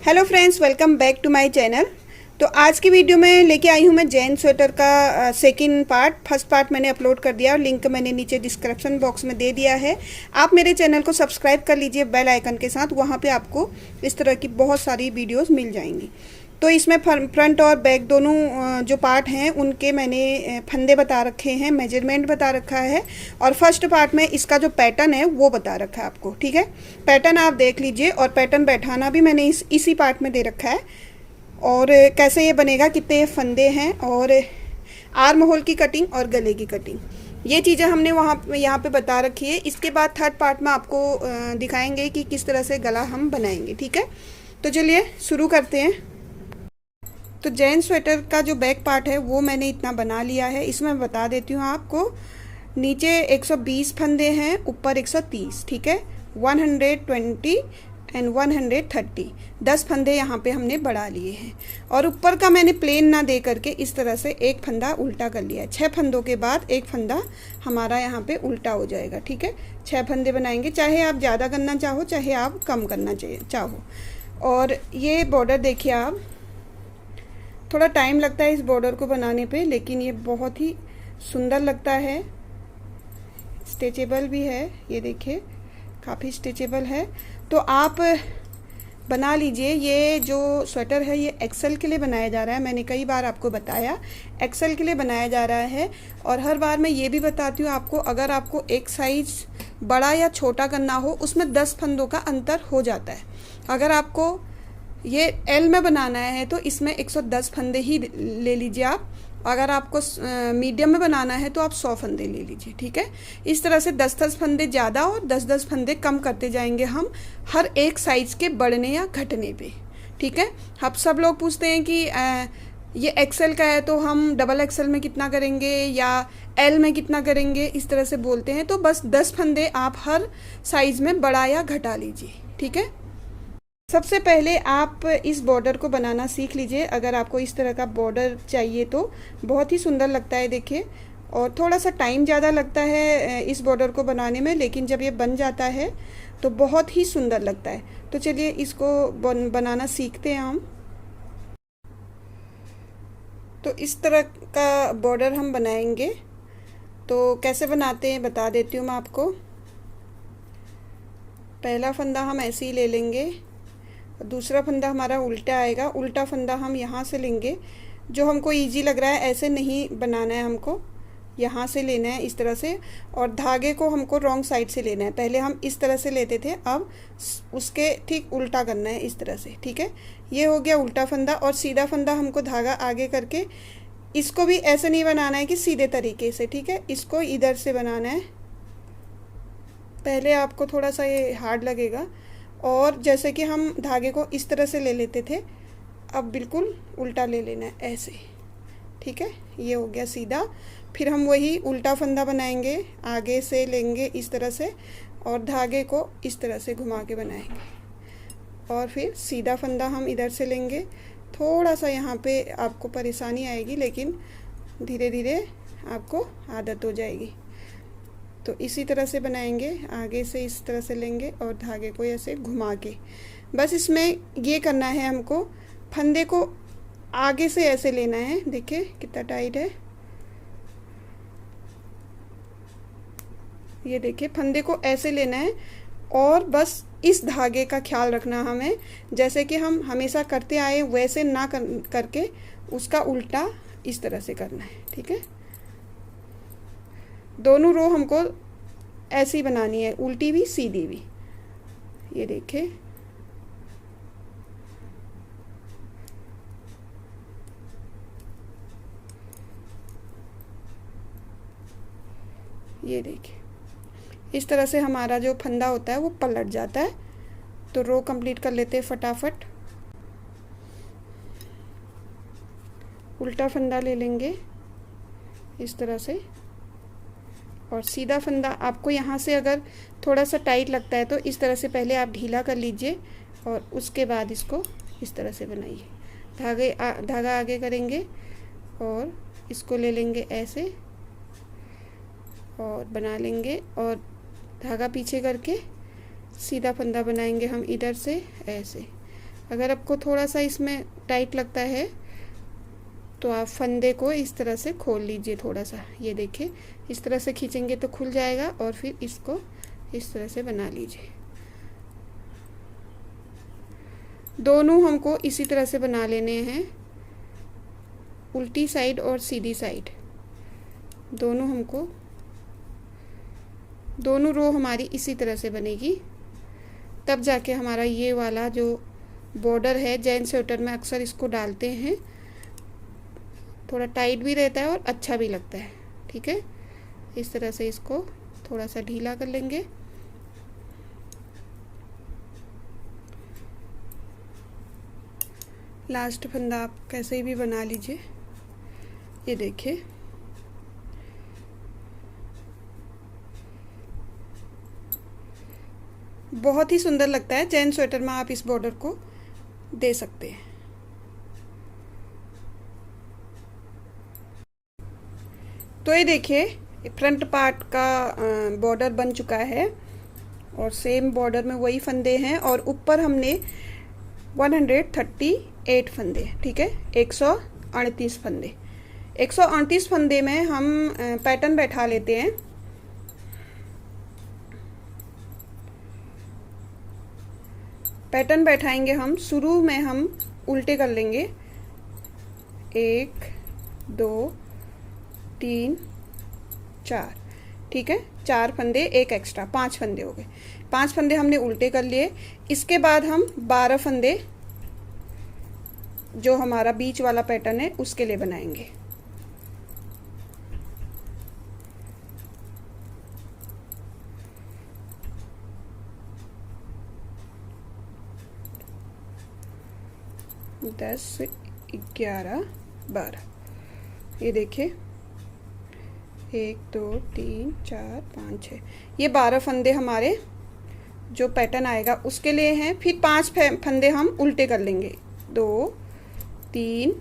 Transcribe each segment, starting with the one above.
Hello friends, welcome back to my channel. तो आज की वीडियो में लेके आई हूँ मैं जैन स्वेटर का सेकंड पार्ट। फर्स्ट पार्ट मैंने अपलोड कर दिया और लिंक मैंने नीचे डिस्क्रिप्शन बॉक्स में दे दिया है। आप मेरे चैनल को सब्सक्राइब कर लीजिए बेल आइकन के साथ, वहाँ पे आपको इस तरह की बहुत सारी वीडियोस मिल जाएंगी। तो इसमें फ्रंट और बैक दोनों जो पार्ट हैं उनके मैंने फंदे बता रखे हैं, मेजरमेंट बता रखा है और फर्स्ट पार्ट में इसका जो पैटर्न है वो बता रखा है आपको। ठीक है, पैटर्न आप देख लीजिए और पैटर्न बैठाना भी मैंने इसी पार्ट में दे रखा है और कैसे ये बनेगा, कितने फंदे हैं और आर्म होल की कटिंग और गले की कटिंग, ये चीज़ें हमने यहाँ पे बता रखी है। इसके बाद थर्ड पार्ट में आपको दिखाएंगे कि किस तरह से गला हम बनाएंगे। ठीक है, तो चलिए शुरू करते हैं। तो जैन स्वेटर का जो बैक पार्ट है वो मैंने इतना बना लिया है। इसमें मैं बता देती हूँ आपको, नीचे 120 फंदे हैं, ऊपर 130। ठीक है, 120 एंड 130, 10 फंदे यहाँ पे हमने बढ़ा लिए हैं और ऊपर का मैंने प्लेन ना दे करके इस तरह से एक फंदा उल्टा कर लिया है। 6 फंदों के बाद एक फंदा हमारा यहाँ पे उल्टा हो जाएगा। ठीक है, 6 फंदे बनाएंगे, चाहे आप ज़्यादा करना चाहो चाहे आप कम करना चाहो। और ये बॉर्डर देखिए आप, थोड़ा टाइम लगता है इस बॉर्डर को बनाने पे, लेकिन ये बहुत ही सुंदर लगता है। स्ट्रेचेबल भी है, ये देखिए काफ़ी स्ट्रेचेबल है। तो आप बना लीजिए। ये जो स्वेटर है ये एक्सेल के लिए बनाया जा रहा है, मैंने कई बार आपको बताया एक्सेल के लिए बनाया जा रहा है। और हर बार मैं ये भी बताती हूँ आपको, अगर आपको एक साइज बड़ा या छोटा करना हो उसमें 10 फंदों का अंतर हो जाता है। अगर आपको ये एल में बनाना है तो इसमें 110 फंदे ही ले लीजिए आप। अगर आपको मीडियम में बनाना है तो आप 100 फंदे ले लीजिए। ठीक है, इस तरह से 10-10 फंदे ज़्यादा और 10-10 फंदे कम करते जाएंगे हम हर एक साइज़ के बढ़ने या घटने पे। ठीक है, अब सब लोग पूछते हैं कि ये एक्सेल का है तो हम डबल एक्सेल में कितना करेंगे या एल में कितना करेंगे, इस तरह से बोलते हैं। तो बस 10 फंदे आप हर साइज़ में बढ़ा या घटा लीजिए। ठीक है, सबसे पहले आप इस बॉर्डर को बनाना सीख लीजिए। अगर आपको इस तरह का बॉर्डर चाहिए तो बहुत ही सुंदर लगता है, देखिए। और थोड़ा सा टाइम ज़्यादा लगता है इस बॉर्डर को बनाने में, लेकिन जब ये बन जाता है तो बहुत ही सुंदर लगता है। तो चलिए इसको बनाना सीखते हैं हम। तो इस तरह का बॉर्डर हम बनाएंगे। तो कैसे बनाते हैं बता देती हूँ मैं आपको। पहला फंदा हम ऐसे ही ले लेंगे, दूसरा फंदा हमारा उल्टा आएगा। उल्टा फंदा हम यहाँ से लेंगे, जो हमको इजी लग रहा है ऐसे नहीं बनाना है, हमको यहाँ से लेना है इस तरह से। और धागे को हमको रॉन्ग साइड से लेना है। पहले हम इस तरह से लेते थे, अब उसके ठीक उल्टा करना है इस तरह से। ठीक है, ये हो गया उल्टा फंदा। और सीधा फंदा हमको धागा आगे करके, इसको भी ऐसे नहीं बनाना है कि सीधे तरीके से। ठीक है, इसको इधर से बनाना है। पहले आपको थोड़ा सा ये हार्ड लगेगा, और जैसे कि हम धागे को इस तरह से ले लेते थे, अब बिल्कुल उल्टा ले लेना है ऐसे। ठीक है, ये हो गया सीधा। फिर हम वही उल्टा फंदा बनाएंगे, आगे से लेंगे इस तरह से और धागे को इस तरह से घुमा के बनाएंगे। और फिर सीधा फंदा हम इधर से लेंगे। थोड़ा सा यहाँ पे आपको परेशानी आएगी, लेकिन धीरे धीरे आपको आदत हो जाएगी। तो इसी तरह से बनाएंगे, आगे से इस तरह से लेंगे और धागे को ऐसे घुमा के। बस इसमें ये करना है हमको, फंदे को आगे से ऐसे लेना है। देखिए कितना टाइट है, ये देखिए फंदे को ऐसे लेना है। और बस इस धागे का ख्याल रखना हमें, जैसे कि हम हमेशा करते आए वैसे ना करके उसका उल्टा इस तरह से करना है। ठीक है, दोनों रो हमको ऐसी बनानी है, उल्टी भी सीधी भी। ये देखिए, ये देखिए इस तरह से हमारा जो फंदा होता है वो पलट जाता है। तो रो कंप्लीट कर लेते हैं फटाफट। उल्टा फंदा ले लेंगे इस तरह से, और सीधा फंदा आपको यहाँ से अगर थोड़ा सा टाइट लगता है तो इस तरह से पहले आप ढीला कर लीजिए और उसके बाद इसको इस तरह से बनाइए। धागा आगे करेंगे और इसको ले लेंगे ऐसे और बना लेंगे, और धागा पीछे करके सीधा फंदा बनाएंगे हम इधर से ऐसे। अगर आपको थोड़ा सा इसमें टाइट लगता है तो आप फंदे को इस तरह से खोल लीजिए थोड़ा सा। ये देखिए इस तरह से खींचेंगे तो खुल जाएगा और फिर इसको इस तरह से बना लीजिए। दोनों हमको इसी तरह से बना लेने हैं, उल्टी साइड और सीधी साइड दोनों हमको, दोनों रो हमारी इसी तरह से बनेगी। तब जाके हमारा ये वाला जो बॉर्डर है, जैन स्वेटर में अक्सर इसको डालते हैं, थोड़ा टाइट भी रहता है और अच्छा भी लगता है। ठीक है, इस तरह से इसको थोड़ा सा ढीला कर लेंगे। लास्ट फंदा आप कैसे भी बना लीजिए। ये देखिए बहुत ही सुंदर लगता है। जैन स्वेटर में आप इस बॉर्डर को दे सकते हैं। तो ये देखिए फ्रंट पार्ट का बॉर्डर बन चुका है और सेम बॉर्डर में वही फंदे हैं और ऊपर हमने 138 फंदे, ठीक है, 138 फंदे। 138 फंदे में हम पैटर्न बैठा लेते हैं। पैटर्न बैठाएंगे हम, शुरू में हम उल्टे कर लेंगे, 1 2 3 4, ठीक है, 4 फंदे, एक एक्स्ट्रा, 5 फंदे हो गए। 5 फंदे हमने उल्टे कर लिए। इसके बाद हम 12 फंदे जो हमारा बीच वाला पैटर्न है उसके लिए बनाएंगे। दस 11 12, ये देखिए 1 2 3 4 5 6, ये 12 फंदे हमारे जो पैटर्न आएगा उसके लिए हैं। फिर 5 फंदे हम उल्टे कर लेंगे, 2 3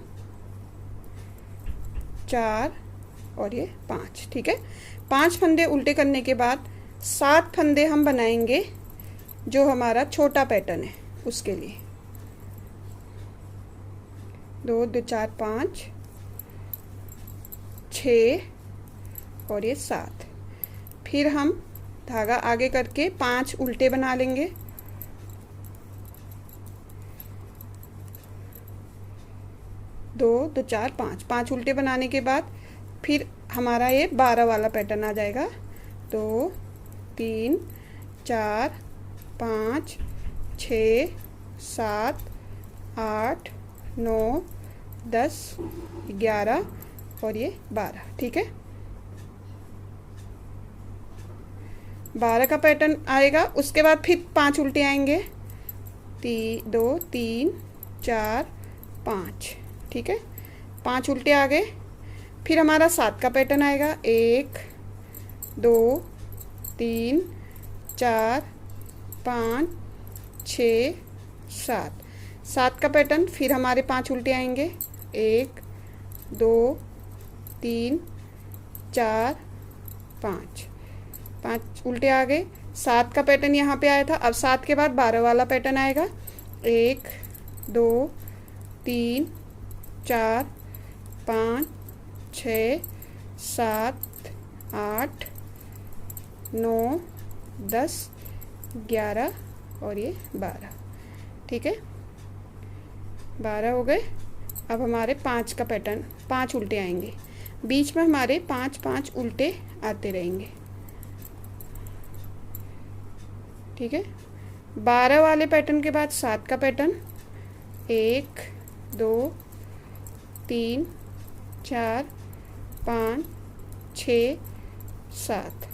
4 और ये 5, ठीक है। 5 फंदे उल्टे करने के बाद 7 फंदे हम बनाएंगे जो हमारा छोटा पैटर्न है उसके लिए। 2 2 4 5 6 और ये 7। फिर हम धागा आगे करके 5 उल्टे बना लेंगे, 2 2 4 5, 5 उल्टे बनाने के बाद फिर हमारा ये 12 वाला पैटर्न आ जाएगा। 2 3 4 5 6 7 8 9 10 11 और ये 12, ठीक है। 12 का पैटर्न आएगा। उसके बाद फिर 5 उल्टे आएंगे, 2 3 4 5, ठीक है, 5 उल्टे आ गए। फिर हमारा 7 का पैटर्न आएगा, 1 2 3 4 5 6 7, 7 का पैटर्न। फिर हमारे 5 उल्टे आएंगे, 1 2 3 4 5, 5 उल्टे आ गए। 7 का पैटर्न यहाँ पे आया था। अब 7 के बाद 12 वाला पैटर्न आएगा, 1 2 3 4 5 6 7 8 9 10 11 और ये 12, ठीक है, 12 हो गए। अब हमारे 5 का पैटर्न, 5 उल्टे आएंगे, बीच में हमारे 5 5 उल्टे आते रहेंगे, ठीक है। 12 वाले पैटर्न के बाद 7 का पैटर्न, 1 2 3 4 5 6 7,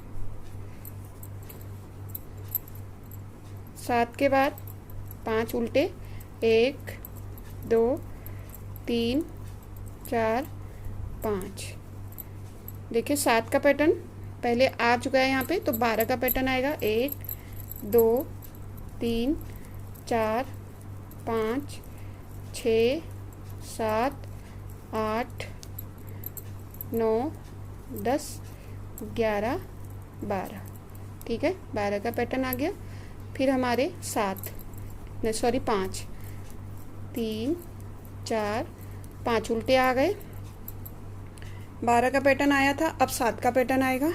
7 के बाद 5 उल्टे, 1 2 3 4 5। देखिए 7 का पैटर्न पहले आ चुका है यहाँ पे, तो 12 का पैटर्न आएगा, 1 2 3 4 5 6 7 8 9 10 11 12, ठीक है, 12 का पैटर्न आ गया। फिर हमारे 5, 3 4 5 उल्टे आ गए। 12 का पैटर्न आया था, अब 7 का पैटर्न आएगा।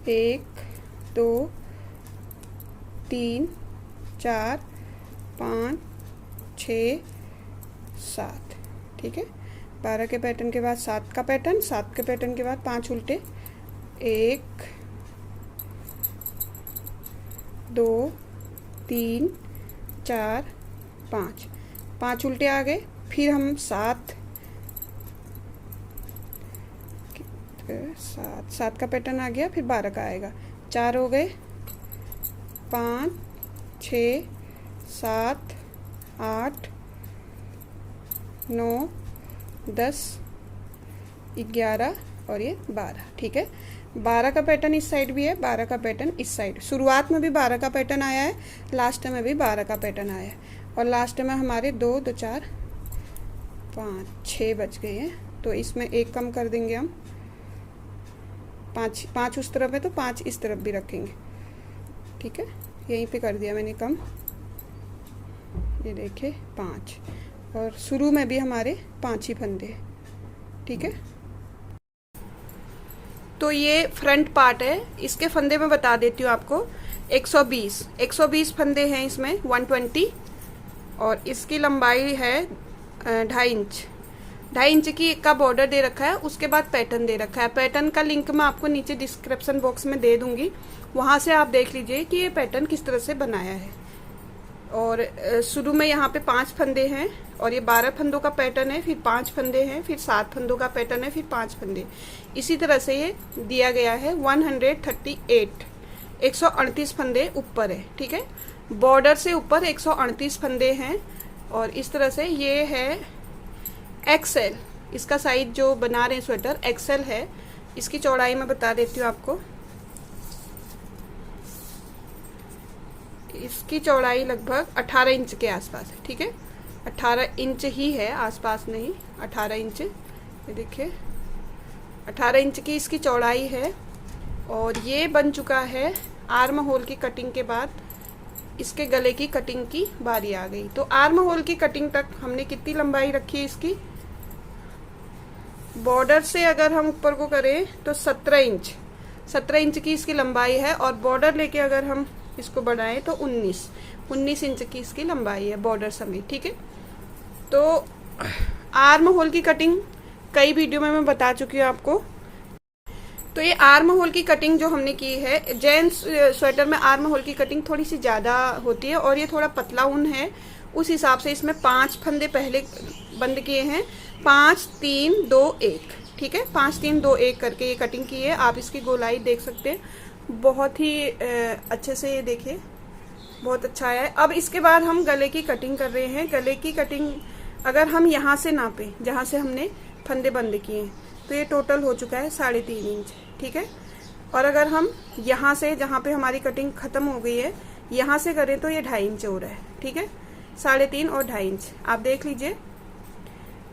1 2 3 4 5 6 7, ठीक है। 12 के पैटर्न के बाद 7 का पैटर्न, 7 के पैटर्न के बाद 5 उल्टे। 1 2 3 4 5, 5 उल्टे आ गए। फिर हम 7 का पैटर्न आ गया, फिर 12 का आएगा। 4 हो गए, 5 6 7 8 9 10 11 और ये 12, ठीक है। 12 का पैटर्न इस साइड भी है, 12 का पैटर्न इस साइड। शुरुआत में भी 12 का पैटर्न आया है, लास्ट में भी 12 का पैटर्न आया है, और लास्ट में हमारे 2 2 4 5 6 बच गए हैं। तो इसमें एक कम कर देंगे हम, 5 उस तरफ है तो 5 इस तरफ भी रखेंगे, ठीक है। यहीं पे कर दिया मैंने कम, ये देखिए 5, और शुरू में भी हमारे 5 ही फंदे हैं, ठीक है। तो ये फ्रंट पार्ट है, इसके फंदे मैं बता देती हूँ आपको। 120 फंदे हैं इसमें, 120, और इसकी लंबाई है 2.5 इंच। 2.5 इंच की का बॉर्डर दे रखा है, उसके बाद पैटर्न दे रखा है। पैटर्न का लिंक मैं आपको नीचे डिस्क्रिप्शन बॉक्स में दे दूंगी, वहां से आप देख लीजिए कि ये पैटर्न किस तरह से बनाया है। और शुरू में यहाँ पे 5 फंदे हैं, और ये 12 फंदों का पैटर्न है, फिर 5 फंदे हैं, फिर 7 फंदों का पैटर्न है, फिर 5 फंदे। इसी तरह से ये दिया गया है। 138 फंदे ऊपर है, ठीक है। बॉर्डर से ऊपर 138 फंदे हैं, और इस तरह से ये है एक्सेल। इसका साइज जो बना रहे हैं स्वेटर एक्सेल है। इसकी चौड़ाई मैं बता देती हूँ आपको। इसकी चौड़ाई लगभग 18 इंच के आसपास है, ठीक है। 18 इंच ही है, आसपास नहीं, 18 इंच। ये देखिए 18 इंच की इसकी चौड़ाई है, और ये बन चुका है। आर्म होल की कटिंग के बाद इसके गले की कटिंग की बारी आ गई। तो आर्म होल की कटिंग तक हमने कितनी लंबाई रखी है इसकी? बॉर्डर से अगर हम ऊपर को करें तो 17 इंच की इसकी लंबाई है, और बॉर्डर लेके अगर हम इसको बढ़ाएं तो 19 इंच की इसकी लंबाई है बॉर्डर समेत, ठीक है। तो आर्म होल की कटिंग कई वीडियो में मैं बता चुकी हूँ आपको। तो ये आर्म होल की कटिंग जो हमने की है, जेंट्स स्वेटर में आर्म होल की कटिंग थोड़ी सी ज़्यादा होती है, और ये थोड़ा पतला ऊन है, उस हिसाब से इसमें 5 फंदे पहले बंद किए हैं। 5 3 2 1, ठीक है। 5 3 2 1 करके ये कटिंग की है। आप इसकी गोलाई देख सकते हैं, बहुत ही अच्छे से, ये देखिए बहुत अच्छा है। अब इसके बाद हम गले की कटिंग कर रहे हैं। गले की कटिंग अगर हम यहाँ से नापें, जहाँ से हमने फंदे बंद किए हैं, तो ये टोटल हो चुका है 3.5 इंच, ठीक है। और अगर हम यहाँ से, जहाँ पे हमारी कटिंग खत्म हो गई है, यहाँ से करें तो ये 2.5 इंच हो रहा है, ठीक है। 3.5 और 2.5 इंच आप देख लीजिए।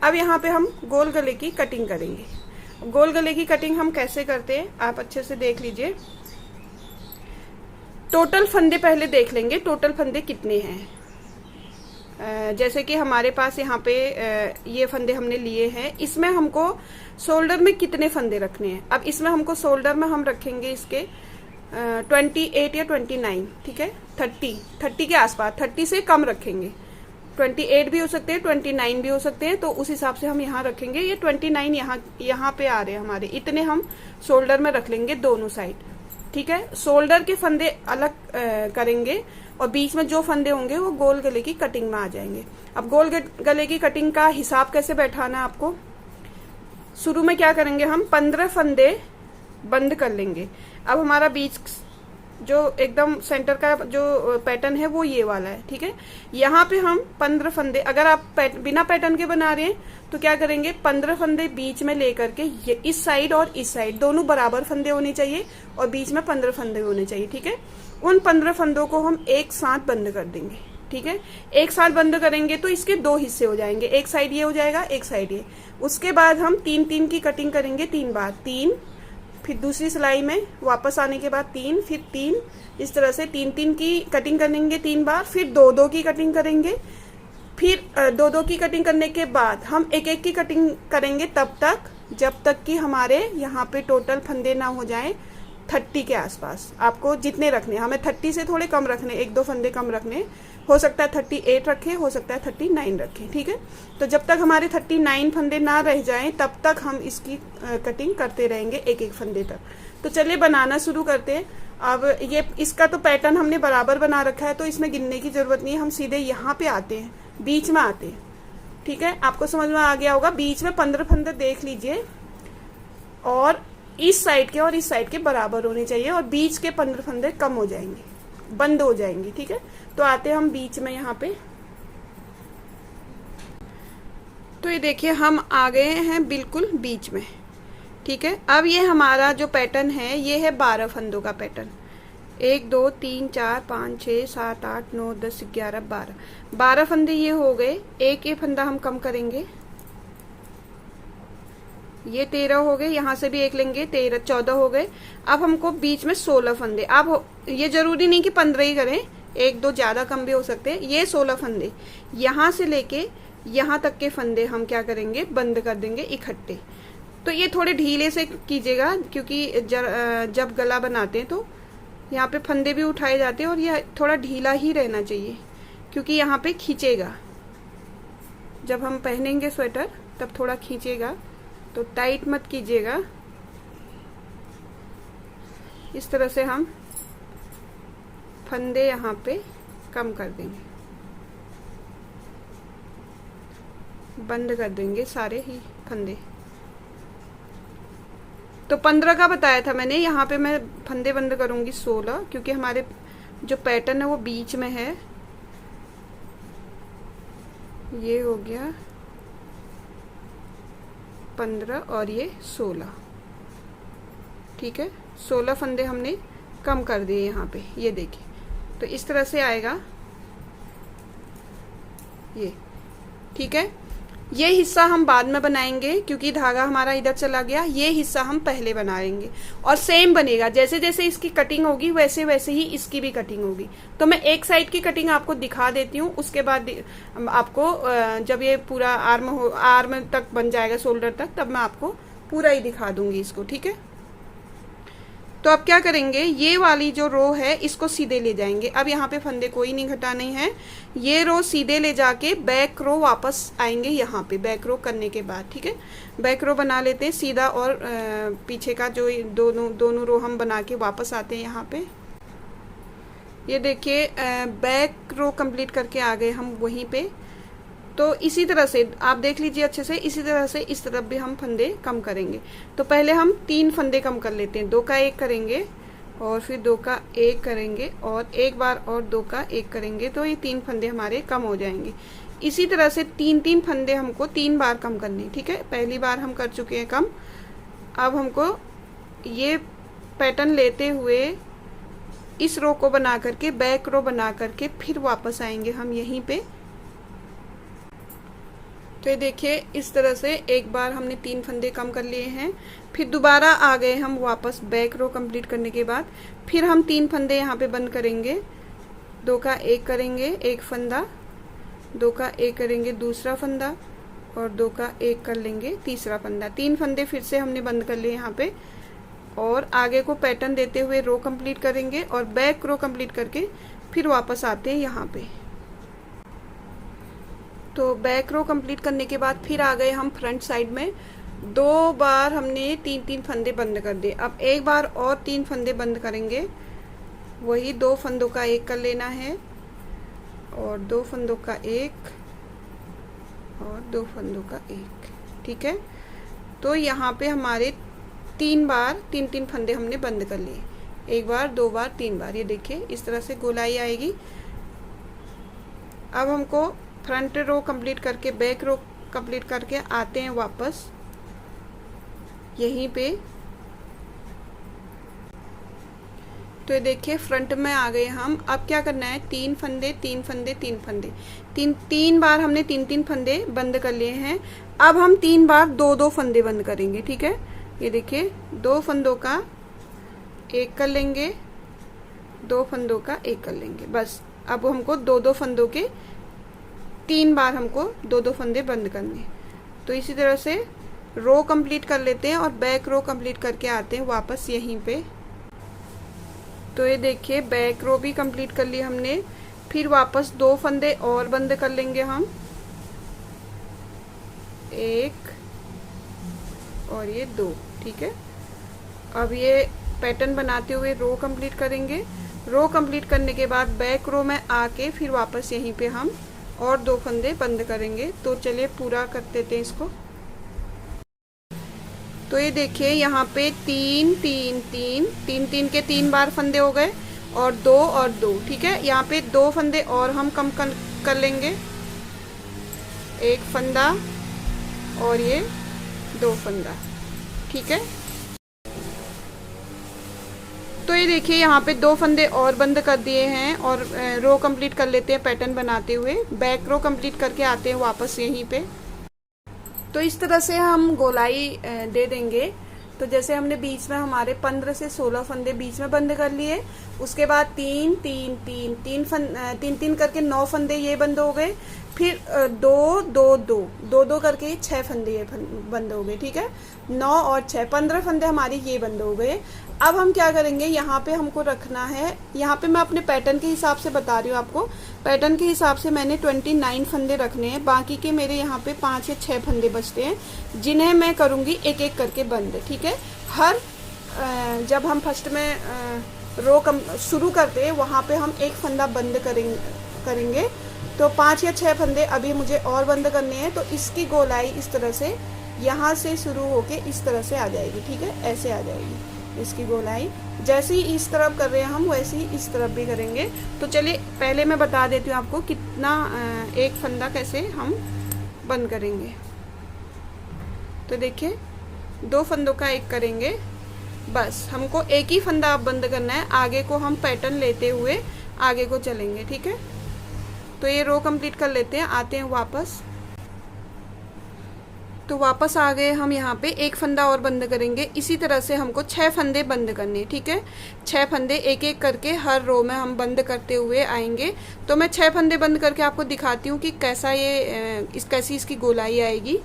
अब यहाँ पे हम गोल गले की कटिंग करेंगे। गोल गले की कटिंग हम कैसे करते हैं आप अच्छे से देख लीजिए। टोटल फंदे पहले देख लेंगे, टोटल फंदे कितने हैं। जैसे कि हमारे पास यहाँ पे ये फंदे हमने लिए हैं, इसमें हमको शोल्डर में कितने फंदे रखने हैं। अब इसमें हमको शोल्डर में हम रखेंगे इसके 28 या 29, ठीक है। 30 के आसपास, 30 से कम रखेंगे। 28 भी हो सकते हैं, 29 भी हो सकते हैं, तो उस हिसाब से हम यहाँ रखेंगे। ये 29 यहाँ पे आ रहे हैं हमारे, इतने हम शोल्डर में रख लेंगे दोनों साइड, ठीक है। शोल्डर के फंदे अलग करेंगे, और बीच में जो फंदे होंगे वो गोल गले की कटिंग में आ जाएंगे। अब गोल गले की कटिंग का हिसाब कैसे बैठाना है आपको। शुरू में क्या करेंगे, हम 15 फंदे बंद कर लेंगे। अब हमारा बीच जो एकदम सेंटर का जो पैटर्न है वो ये वाला है, ठीक है। यहाँ पे हम 15 फंदे, अगर आप बिना पैटर्न के बना रहे हैं तो क्या करेंगे, 15 फंदे बीच में लेकर के, ये इस साइड और इस साइड दोनों बराबर फंदे होने चाहिए, और बीच में 15 फंदे होने चाहिए, ठीक है। उन 15 फंदों को हम एक साथ बंद कर देंगे, ठीक है। एक साथ बंद करेंगे तो इसके 2 हिस्से हो जाएंगे, एक साइड ये हो जाएगा, एक साइड ये। उसके बाद हम 3-3 की कटिंग करेंगे 3 बार, 3, फिर दूसरी सिलाई में वापस आने के बाद 3, फिर 3, इस तरह से 3-3 की कटिंग करेंगे 3 बार, फिर 2-2 की कटिंग करेंगे, फिर दो दो की कटिंग करने के बाद हम एक एक की कटिंग करेंगे तब तक जब तक कि हमारे यहाँ पे टोटल फंदे ना हो जाएं 30 के आसपास। आपको जितने रखने, हमें 30 से थोड़े कम रखने, एक दो फंदे कम रखने, हो सकता है 38 रखें, हो सकता है 39 रखें, ठीक है। तो जब तक हमारे 39 फंदे ना रह जाएं तब तक हम इसकी कटिंग करते रहेंगे एक एक फंदे तक। तो चलिए बनाना शुरू करते हैं। अब ये इसका तो पैटर्न हमने बराबर बना रखा है तो इसमें गिनने की जरूरत नहीं है, हम सीधे यहाँ पे आते हैं, बीच में आते हैं, ठीक है। आपको समझ में आ गया होगा, बीच में 15 फंदे देख लीजिए और इस साइड के और इस साइड के बराबर होने चाहिए और बीच के 15 फंदे कम हो जाएंगे, बंद हो जाएंगे, ठीक है। तो आते हैं हम बीच में यहाँ पे। तो ये देखिए हम आ गए हैं बिल्कुल बीच में, ठीक है। अब ये हमारा जो पैटर्न है ये है 12 फंदों का पैटर्न। 1 2 3 4 5 6 7 8 9 10 11 12 फंदे ये हो गए। एक ये फंदा हम कम करेंगे, ये 13 हो गए, यहाँ से भी एक लेंगे, 13 14 हो गए। अब हमको बीच में 16 फंदे, अब ये जरूरी नहीं कि 15 ही करें, एक दो ज्यादा कम भी हो सकते हैं। ये 16 फंदे यहाँ से लेके यहाँ तक के फंदे हम क्या करेंगे, बंद कर देंगे इकट्ठे। तो ये थोड़े ढीले से कीजिएगा क्योंकि जब गला बनाते हैं तो यहाँ पे फंदे भी उठाए जाते हैं और यह थोड़ा ढीला ही रहना चाहिए क्योंकि यहाँ पे खींचेगा। जब हम पहनेंगे स्वेटर तब थोड़ा खींचेगा, तो टाइट मत कीजिएगा। इस तरह से हम फंदे यहाँ पे कम कर देंगे, बंद कर देंगे सारे ही फंदे। तो 15 का बताया था मैंने, यहाँ पे मैं फंदे बंद करूंगी 16 क्योंकि हमारे जो पैटर्न है वो बीच में है। ये हो गया 15 और ये 16, ठीक है। 16 फंदे हमने कम कर दिए यहाँ पे, ये देखिए। तो इस तरह से आएगा ये, ठीक है। ये हिस्सा हम बाद में बनाएंगे क्योंकि धागा हमारा इधर चला गया, ये हिस्सा हम पहले बनाएंगे और सेम बनेगा। जैसे जैसे इसकी कटिंग होगी वैसे वैसे ही इसकी भी कटिंग होगी। तो मैं एक साइड की कटिंग आपको दिखा देती हूँ, उसके बाद आपको जब ये पूरा आर्म तक बन जाएगा, शोल्डर तक, तब मैं आपको पूरा ही दिखा दूंगी इसको, ठीक है। तो अब क्या करेंगे, ये वाली जो रो है इसको सीधे ले जाएंगे। अब यहाँ पे फंदे कोई नहीं घटाने हैं, ये रो सीधे ले जाके बैक रो वापस आएंगे यहाँ पे, बैक रो करने के बाद, ठीक है। बैक रो बना लेते हैं सीधा और पीछे का जो दोनों रो हम बना के वापस आते हैं यहाँ पे। ये देखिए बैक रो कंप्लीट करके आ गए हम वहीं पे। तो इसी तरह से आप देख लीजिए अच्छे से, इसी तरह से इस तरफ भी हम फंदे कम करेंगे। तो पहले हम 3 फंदे कम कर लेते हैं, 2 का 1 करेंगे और फिर 2 का 1 करेंगे और एक बार और 2 का 1 करेंगे, तो ये 3 फंदे हमारे कम हो जाएंगे। इसी तरह से 3 फंदे हमको 3 बार कम करने, ठीक है। पहली बार हम कर चुके हैं कम, अब हमको ये पैटर्न लेते हुए इस रो को बना करके, बैक रो बना करके फिर वापस आएंगे हम यहीं पे। तो ये देखिए इस तरह से एक बार हमने 3 फंदे कम कर लिए हैं, फिर दोबारा आ गए हम वापस बैक रो कंप्लीट करने के बाद। फिर हम 3 फंदे यहाँ पे बंद करेंगे, 2 का 1 करेंगे, एक फंदा, 2 का 1 करेंगे दूसरा फंदा और 2 का 1 कर लेंगे तीसरा फंदा। 3 फंदे फिर से हमने बंद कर लिए यहाँ पे और आगे को पैटर्न देते हुए रो कंप्लीट करेंगे और बैक रो कंप्लीट करके फिर वापस आते हैं यहाँ पे। तो बैक रो कंप्लीट करने के बाद फिर आ गए हम फ्रंट साइड में। 2 बार हमने 3 फंदे बंद कर दिए, अब एक बार और 3 फंदे बंद करेंगे, वही 2 फंदों का 1 कर लेना है और 2 फंदों का 1 और 2 फंदों का 1, ठीक है। तो यहाँ पे हमारे 3 बार 3 फंदे हमने बंद कर लिए, 1 बार 2 बार 3 बार। ये देखिए इस तरह से गोलाई आएगी। अब हमको फ्रंट रो कंप्लीट करके बैक रो कंप्लीट करके आते हैं वापस यहीं पे। तो ये देखिए फ्रंट में आ गए हम। अब क्या करना है, 3 फंदे 3 फंदे 3 फंदे, 3 बार हमने 3 फंदे बंद कर लिए हैं। अब हम 3 बार 2 फंदे बंद करेंगे, ठीक है। ये देखिए 2 फंदों का 1 कर लेंगे, 2 फंदों का 1 कर लेंगे, बस। अब हमको 2 फंदों के 3 बार हमको 2-2 फंदे बंद करने। तो इसी तरह से रो कंप्लीट कर लेते हैं और बैक रो कंप्लीट करके आते हैं वापस यहीं पे। तो ये देखिए बैक रो भी कंप्लीट कर ली हमने। फिर वापस 2 फंदे और बंद कर लेंगे हम, 1 और ये 2। ठीक है, अब ये पैटर्न बनाते हुए रो कंप्लीट करेंगे। रो कंप्लीट करने के बाद बैक रो में आके फिर वापस यहीं पे हम और 2 फंदे बंद करेंगे। तो चलिए पूरा कर देते हैं इसको। तो ये देखिए यहाँ पे 3 3 3 3 3 के 3 बार फंदे हो गए और 2 और 2। ठीक है, यहाँ पे 2 फंदे और हम कम कर लेंगे, 1 फंदा और ये 2 फंदा। ठीक है, तो ये देखिए यहाँ पे 2 फंदे और बंद कर दिए हैं और रो कंप्लीट कर लेते हैं पैटर्न बनाते हुए। बैक रो कंप्लीट करके आते हैं वापस यहीं पे। तो इस तरह से हम गोलाई दे देंगे। तो जैसे हमने बीच में हमारे 15 से 16 फंदे बीच में बंद कर लिए, उसके बाद 3 3 3 3 3 करके 9 फंदे ये बंद हो गए। फिर 2 2 2 2 2 करके 6 फंदे ये बंद हो गए। ठीक है, 9 और 6 15 फंदे हमारे ये बंद हो गए। अब हम क्या करेंगे, यहाँ पे हमको रखना है, यहाँ पे मैं अपने पैटर्न के हिसाब से बता रही हूँ आपको। पैटर्न के हिसाब से मैंने 29 फंदे रखने हैं, बाकी के मेरे यहाँ पे 5 या 6 फंदे बचते हैं जिन्हें मैं करूँगी एक एक करके बंद। ठीक है, हर जब हम फर्स्ट में रो शुरू करते हैं वहाँ पे हम एक फंदा बंद करेंगे। तो 5 या 6 फंदे अभी मुझे और बंद करने हैं। तो इसकी गोलाई इस तरह से यहाँ से शुरू होके इस तरह से आ जाएगी। ठीक है, ऐसे आ जाएगी इसकी गोलाई। जैसे ही इस तरफ कर रहे हैं हम वैसे ही इस तरफ भी करेंगे। तो चलिए पहले मैं बता देती हूँ आपको कितना एक फंदा कैसे हम बंद करेंगे। तो देखिए 2 फंदों का एक करेंगे, बस हमको एक ही फंदा अब बंद करना है। आगे को हम पैटर्न लेते हुए आगे को चलेंगे। ठीक है, तो ये रो कंप्लीट कर लेते हैं, आते हैं वापस। तो वापस आ गए हम यहाँ पे, एक फंदा और बंद करेंगे। इसी तरह से हमको 6 फंदे बंद करने। ठीक है, 6 फंदे एक एक करके हर रो में हम बंद करते हुए आएंगे। तो मैं 6 फंदे बंद करके आपको दिखाती हूँ कि कैसा ये कैसी इसकी गोलाई आएगी।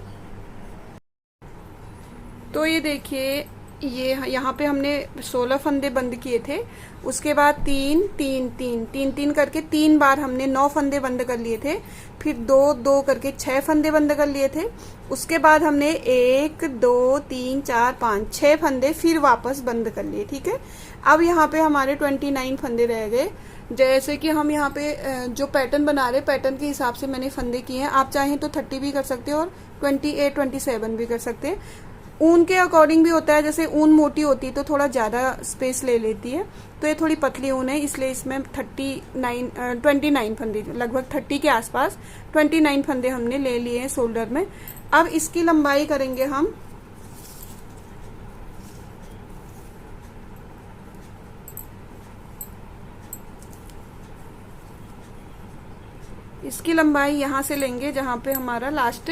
तो ये देखिए ये यहाँ पे हमने 16 फंदे बंद किए थे। उसके बाद 3 3 3 3 3 करके 3 बार हमने 9 फंदे बंद कर लिए थे। फिर 2 2 करके 6 फंदे बंद कर लिए थे। उसके बाद हमने 1 2 3 4 5 6 फंदे फिर वापस बंद कर लिए। ठीक है, अब यहाँ पे हमारे 29 फंदे रह गए। जैसे कि हम यहाँ पे जो पैटर्न बना रहे, पैटर्न के हिसाब से मैंने फंदे किए हैं। आप चाहें तो 30 भी कर सकते हो और 28 27 भी कर सकते हैं। ऊन के अकॉर्डिंग भी होता है, जैसे ऊन मोटी होती है तो थोड़ा ज़्यादा स्पेस ले लेती है। तो ये थोड़ी पतली ऊन है, इसलिए इसमें 29 फंदे, लगभग 30 के आसपास 29 फंदे हमने ले लिए हैं शोल्डर में। अब इसकी लंबाई करेंगे हम, इसकी लंबाई यहाँ से लेंगे जहाँ पे हमारा लास्ट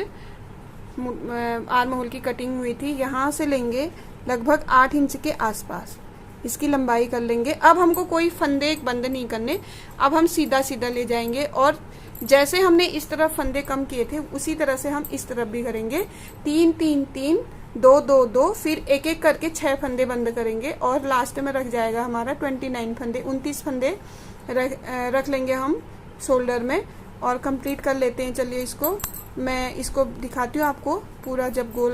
आर्म होल की कटिंग हुई थी, यहाँ से लेंगे लगभग 8 इंच के आसपास इसकी लंबाई कर लेंगे। अब हमको कोई फंदे बंद नहीं करने, अब हम सीधा सीधा ले जाएंगे और जैसे हमने इस तरफ फंदे कम किए थे उसी तरह से हम इस तरफ भी करेंगे। 3 3 3 2 2 2 फिर एक एक करके 6 फंदे बंद करेंगे और लास्ट में रख जाएगा हमारा 29 फंदे। 29 फंदे रख लेंगे हम शोल्डर में और कंप्लीट कर लेते हैं। चलिए इसको मैं इसको दिखाती हूँ आपको पूरा, जब गोल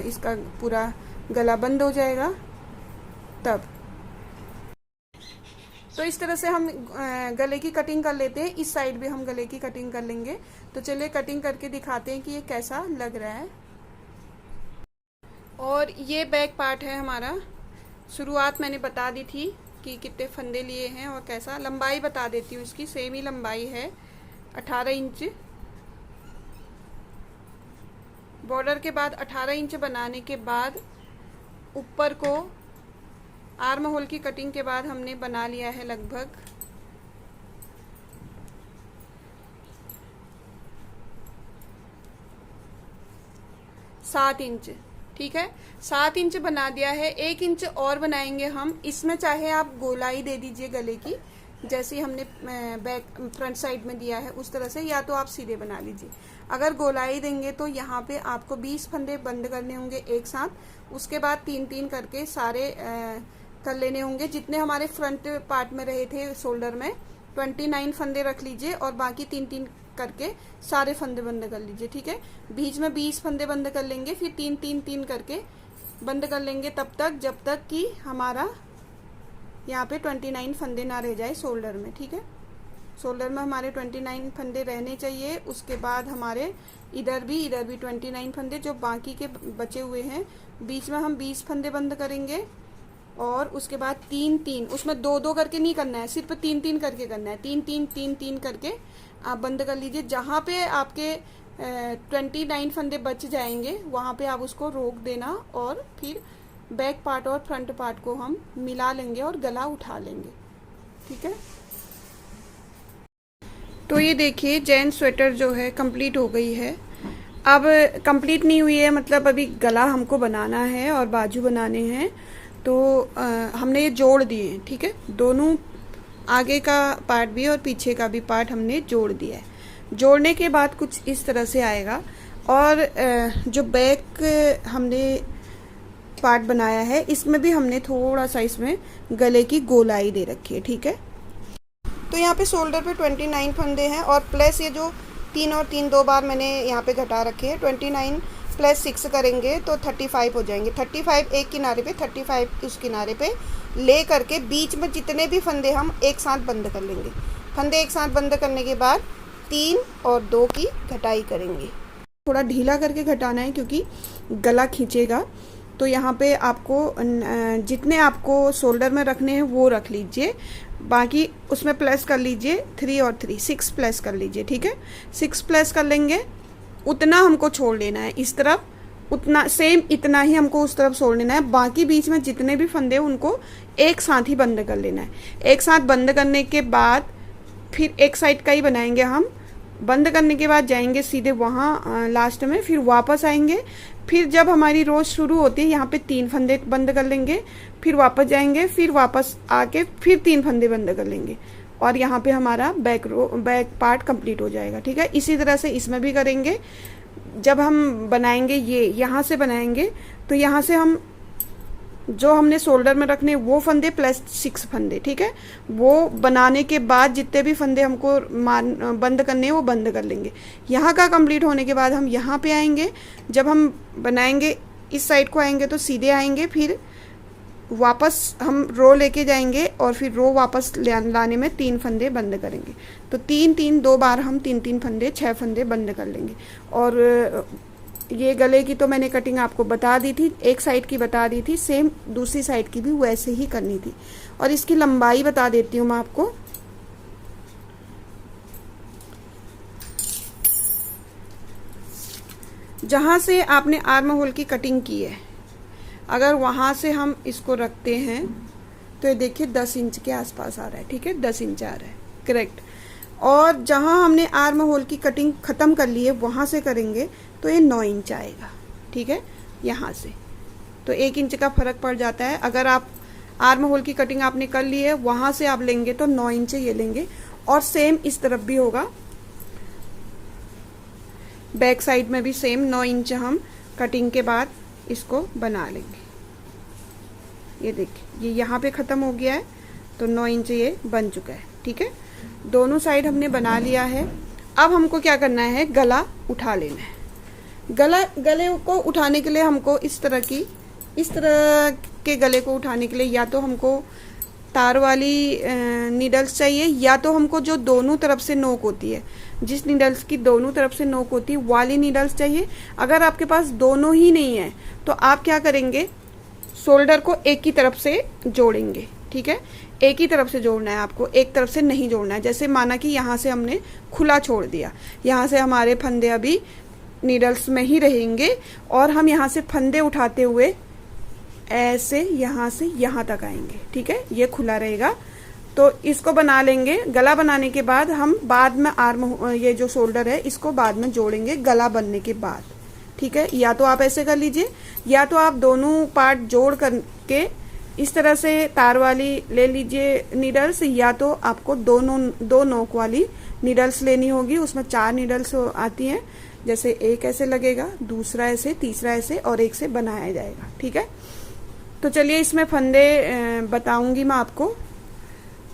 इसका पूरा गला बंद हो जाएगा तब। तो इस तरह से हम गले की कटिंग कर लेते हैं। इस साइड भी हम गले की कटिंग कर लेंगे। तो चलिए कटिंग करके दिखाते हैं कि ये कैसा लग रहा है। और ये बैक पार्ट है हमारा। शुरुआत मैंने बता दी थी कि कितने फंदे लिए हैं और कैसा। लंबाई बता देती हूँ इसकी, सेम ही लंबाई है 18 इंच। बॉर्डर के बाद 18 इंच बनाने के बाद ऊपर को आर्म होल की कटिंग के बाद हमने बना लिया है लगभग 7 इंच। ठीक है, 7 इंच बना दिया है। 1 इंच और बनाएंगे हम इसमें, चाहे आप गोलाई दे दीजिए गले की, जैसे हमने बैक फ्रंट साइड में दिया है उस तरह से, या तो आप सीधे बना लीजिए। अगर गोलाई देंगे तो यहाँ पे आपको 20 फंदे बंद करने होंगे एक साथ। उसके बाद 3-3 करके सारे कर लेने होंगे। जितने हमारे फ्रंट पार्ट में रहे थे शोल्डर में 29 फंदे रख लीजिए और बाकी 3-3 करके सारे फंदे बंद कर लीजिए। ठीक है, बीच में 20 फंदे बंद कर लेंगे, फिर 3-3-3 करके बंद कर लेंगे तब तक जब तक कि हमारा यहाँ पे 29 फंदे ना रह जाए शोल्डर में। ठीक है, शोल्डर में हमारे 29 फंदे रहने चाहिए। उसके बाद हमारे इधर भी 29 फंदे, जो बाकी के बचे हुए हैं बीच में हम 20 फंदे बंद करेंगे। और उसके बाद 3-3, उसमें 2-2 करके नहीं करना है, सिर्फ 3-3 करके करना है। 3-3 करके आप बंद कर लीजिए। जहाँ पे आपके 29 फंदे बच जाएंगे वहाँ पे आप उसको रोक देना और फिर बैक पार्ट और फ्रंट पार्ट को हम मिला लेंगे और गला उठा लेंगे। ठीक है, तो ये देखिए जेंट्स स्वेटर जो है कंप्लीट हो गई है। अब कंप्लीट नहीं हुई है, मतलब अभी गला हमको बनाना है और बाजू बनाने हैं। तो हमने ये जोड़ दिए हैं। ठीक है, दोनों आगे का पार्ट भी और पीछे का भी पार्ट हमने जोड़ दिया है। जोड़ने के बाद कुछ इस तरह से आएगा। और जो बैक हमने पार्ट बनाया है इसमें भी हमने थोड़ा सा इसमें गले की गोलाई दे रखी है। ठीक है, तो यहाँ पे शोल्डर पे 29 फंदे हैं और प्लस ये जो 3 और 3 2 बार मैंने यहाँ पे घटा रखे हैं। 29 + 6 करेंगे तो 35 हो जाएंगे। 35 एक किनारे पे, 35 उस किनारे पे ले करके बीच में जितने भी फंदे हम एक साथ बंद कर लेंगे। फंदे एक साथ बंद करने के बाद 3 और 2 की घटाई करेंगे। थोड़ा ढीला करके घटाना है क्योंकि गला खींचेगा। तो यहाँ पे आपको जितने आपको शोल्डर में रखने हैं वो रख लीजिए, बाकी उसमें प्लस कर लीजिए 3 और 3 6 प्लस कर लीजिए। ठीक है, 6 प्लस कर लेंगे, उतना हमको छोड़ लेना है इस तरफ, उतना सेम इतना ही हमको उस तरफ छोड़ लेना है। बाकी बीच में जितने भी फंदे उनको एक साथ ही बंद कर लेना है। एक साथ बंद करने के बाद फिर एक साइड का ही बनाएंगे हम। बंद करने के बाद जाएंगे सीधे वहाँ लास्ट में, फिर वापस आएंगे। फिर जब हमारी रोज शुरू होती है यहाँ पे 3 फंदे बंद कर लेंगे, फिर वापस जाएंगे, फिर वापस आके फिर 3 फंदे बंद कर लेंगे और यहाँ पे हमारा बैक पार्ट कंप्लीट हो जाएगा। ठीक है, इसी तरह से इसमें भी करेंगे। जब हम बनाएंगे ये यहाँ से बनाएंगे तो यहाँ से हम जो हमने शोल्डर में रखने वो फंदे प्लस 6 फंदे, ठीक है, वो बनाने के बाद जितने भी फंदे हमको बंद करने हैं वो बंद कर लेंगे। यहाँ का कंप्लीट होने के बाद हम यहाँ पे आएंगे। जब हम बनाएंगे इस साइड को आएंगे तो सीधे आएंगे, फिर वापस हम रो लेके जाएंगे और फिर रो वापस लाने में 3 फंदे बंद करेंगे। तो 3-3 2 बार हम 3-3 फंदे 6 फंदे बंद कर लेंगे। और ये गले की तो मैंने कटिंग आपको बता दी थी, एक साइड की बता दी थी, सेम दूसरी साइड की भी वैसे ही करनी थी। और इसकी लंबाई बता देती हूँ मैं आपको। जहाँ से आपने आर्म होल की कटिंग की है, अगर वहाँ से हम इसको रखते हैं तो ये देखिए 10 इंच के आसपास आ रहा है। ठीक है, 10 इंच आ रहा है करेक्ट। और जहाँ हमने आर्म होल की कटिंग ख़त्म कर ली है वहाँ से करेंगे तो ये 9 इंच आएगा। ठीक है, यहाँ से तो 1 इंच का फ़र्क पड़ जाता है। अगर आप आर्म होल की कटिंग आपने कर ली है वहाँ से आप लेंगे तो 9 इंच ये लेंगे। और सेम इस तरफ भी होगा, बैक साइड में भी सेम 9 इंच हम कटिंग के बाद इसको बना लेंगे। ये देखिए ये यहाँ पे ख़त्म हो गया है तो 9 इंच ये बन चुका है। ठीक है, दोनों साइड हमने बना लिया है। अब हमको क्या करना है, गला उठा लेना है। गले को उठाने के लिए हमको इस तरह के गले को उठाने के लिए या तो हमको तार वाली नीडल्स चाहिए, या तो हमको जो दोनों तरफ से नोक होती है, जिस नीडल्स की दोनों तरफ से नोक होती है वाली नीडल्स चाहिए। अगर आपके पास दोनों ही नहीं है तो आप क्या करेंगे, शोल्डर को एक ही तरफ से जोड़ेंगे। ठीक है, एक ही तरफ से जोड़ना है आपको, एक तरफ से नहीं जोड़ना है। जैसे माना कि यहाँ से हमने खुला छोड़ दिया, यहाँ से हमारे फंदे अभी नीडल्स में ही रहेंगे और हम यहाँ से फंदे उठाते हुए ऐसे यहाँ से यहाँ तक आएंगे। ठीक है, ये खुला रहेगा। तो इसको बना लेंगे। गला बनाने के बाद हम बाद में आर्म, ये जो शोल्डर है इसको बाद में जोड़ेंगे गला बनने के बाद। ठीक है, या तो आप ऐसे कर लीजिए या तो आप दोनों पार्ट जोड़ करके इस तरह से तार वाली ले लीजिए नीडल्स, या तो आपको दो नोक वाली नीडल्स लेनी होगी। उसमें 4 नीडल्स आती हैं, जैसे एक ऐसे लगेगा, दूसरा ऐसे, तीसरा ऐसे और एक से बनाया जाएगा। ठीक है, तो चलिए इसमें फंदे बताऊंगी मैं आपको।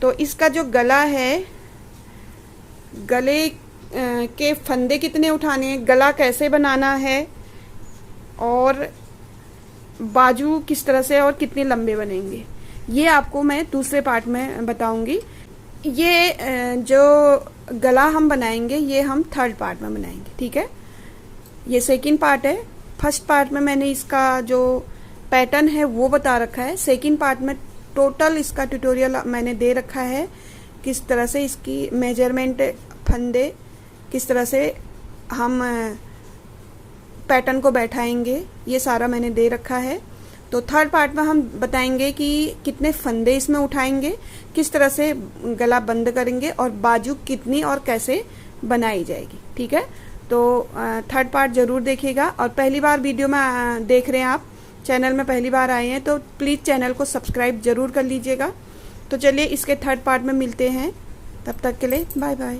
तो इसका जो गला है, गले के फंदे कितने उठाने हैं, गला कैसे बनाना है और बाजू किस तरह से और कितने लंबे बनेंगे, ये आपको मैं दूसरे पार्ट में बताऊंगी। ये जो गला हम बनाएंगे ये हम थर्ड पार्ट में बनाएंगे। ठीक है, ये सेकंड पार्ट है। फर्स्ट पार्ट में मैंने इसका जो पैटर्न है वो बता रखा है। सेकंड पार्ट में टोटल इसका ट्यूटोरियल मैंने दे रखा है, किस तरह से इसकी मेजरमेंट, फंदे किस तरह से हम पैटर्न को बैठाएंगे, ये सारा मैंने दे रखा है। तो थर्ड पार्ट में हम बताएंगे कि कितने फंदे इसमें उठाएंगे, किस तरह से गला बंद करेंगे और बाजू कितनी और कैसे बनाई जाएगी। ठीक है, तो थर्ड पार्ट जरूर देखिएगा। और पहली बार वीडियो में देख रहे हैं आप, चैनल में पहली बार आए हैं, तो प्लीज़ चैनल को सब्सक्राइब जरूर कर लीजिएगा। तो चलिए इसके थर्ड पार्ट में मिलते हैं, तब तक के लिए बाय बाय।